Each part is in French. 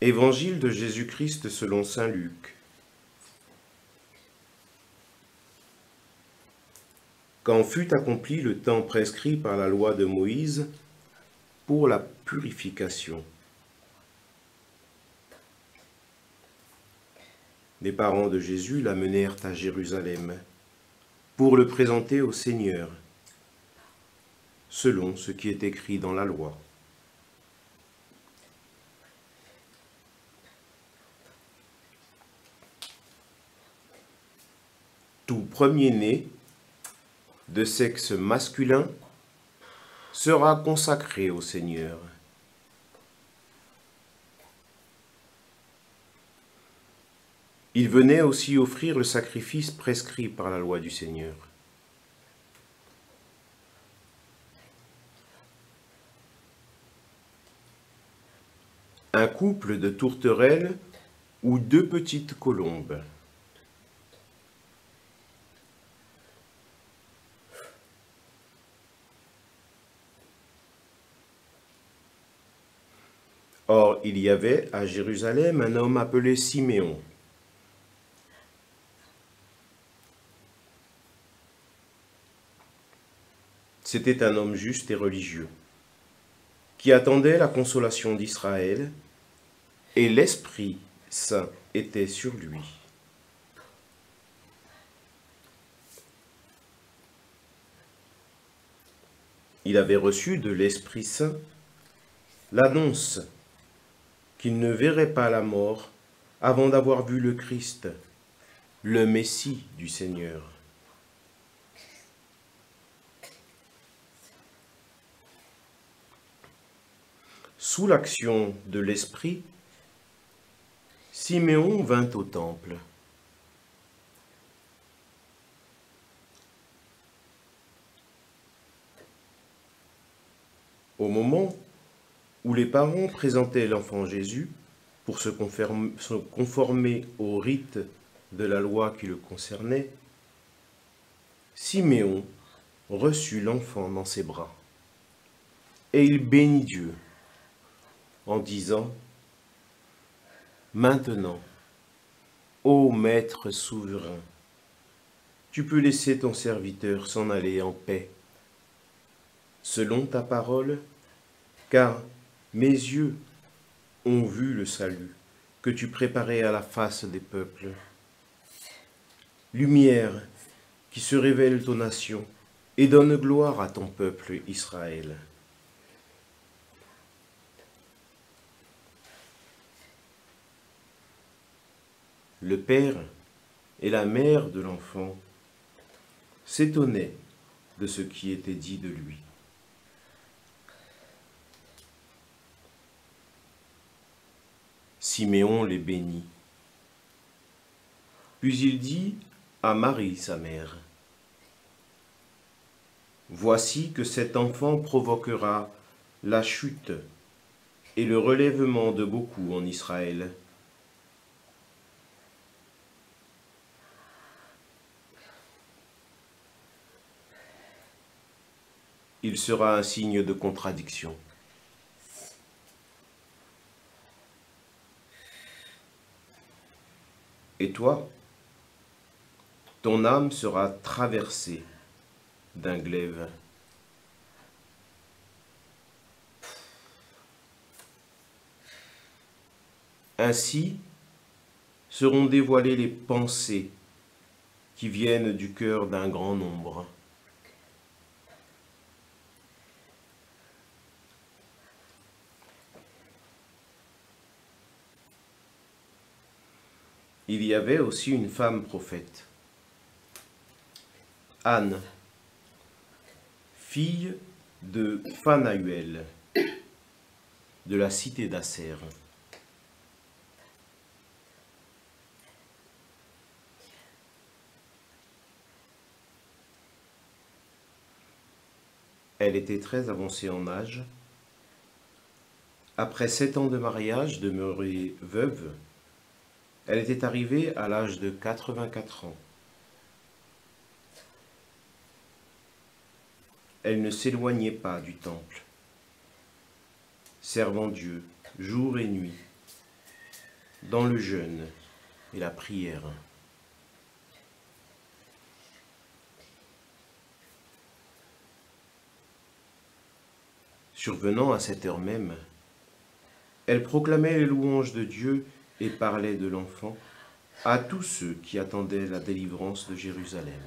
Évangile de Jésus-Christ selon saint Luc. Quand fut accompli le temps prescrit par la loi de Moïse pour la purification, les parents de Jésus l'amenèrent à Jérusalem pour le présenter au Seigneur, selon ce qui est écrit dans la loi. Tout premier-né de sexe masculin sera consacré au Seigneur. Il venait aussi offrir le sacrifice prescrit par la loi du Seigneur. Un couple de tourterelles ou 2 petites colombes. Or, il y avait à Jérusalem un homme appelé Siméon. C'était un homme juste et religieux, qui attendait la consolation d'Israël, et l'Esprit Saint était sur lui. Il avait reçu de l'Esprit Saint l'annonce qu'il ne verrait pas la mort avant d'avoir vu le Christ, le Messie du Seigneur. Sous l'action de l'Esprit, Siméon vint au temple. Au moment où les parents présentaient l'enfant Jésus pour se conformer au rite de la loi qui le concernait, Siméon reçut l'enfant dans ses bras, et il bénit Dieu en disant : « Maintenant, ô Maître souverain, tu peux laisser ton serviteur s'en aller en paix, selon ta parole, car mes yeux ont vu le salut que tu préparais à la face des peuples. Lumière qui se révèle aux nations et donne gloire à ton peuple Israël. » Le père et la mère de l'enfant s'étonnaient de ce qui était dit de lui. Siméon les bénit. Puis il dit à Marie, sa mère : « Voici que cet enfant provoquera la chute et le relèvement de beaucoup en Israël. Il sera un signe de contradiction. Et toi, ton âme sera traversée d'un glaive. Ainsi seront dévoilées les pensées qui viennent du cœur d'un grand nombre. Il y avait aussi une femme prophète, Anne, fille de Phanuël, de la cité d'Aser. Elle était très avancée en âge. Après 7 ans de mariage, demeurée veuve, elle était arrivée à l'âge de 84 ans. Elle ne s'éloignait pas du temple, servant Dieu jour et nuit dans le jeûne et la prière. Survenant à cette heure même, elle proclamait les louanges de Dieu et parlait de l'enfant à tous ceux qui attendaient la délivrance de Jérusalem.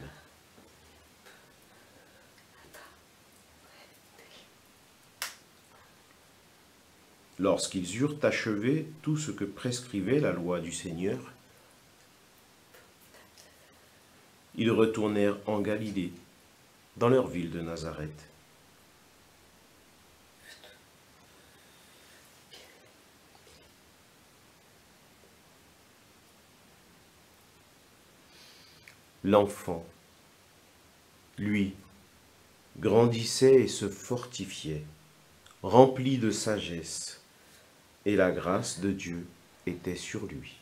Lorsqu'ils eurent achevé tout ce que prescrivait la loi du Seigneur, ils retournèrent en Galilée, dans leur ville de Nazareth. L'enfant, lui, grandissait et se fortifiait, rempli de sagesse, et la grâce de Dieu était sur lui.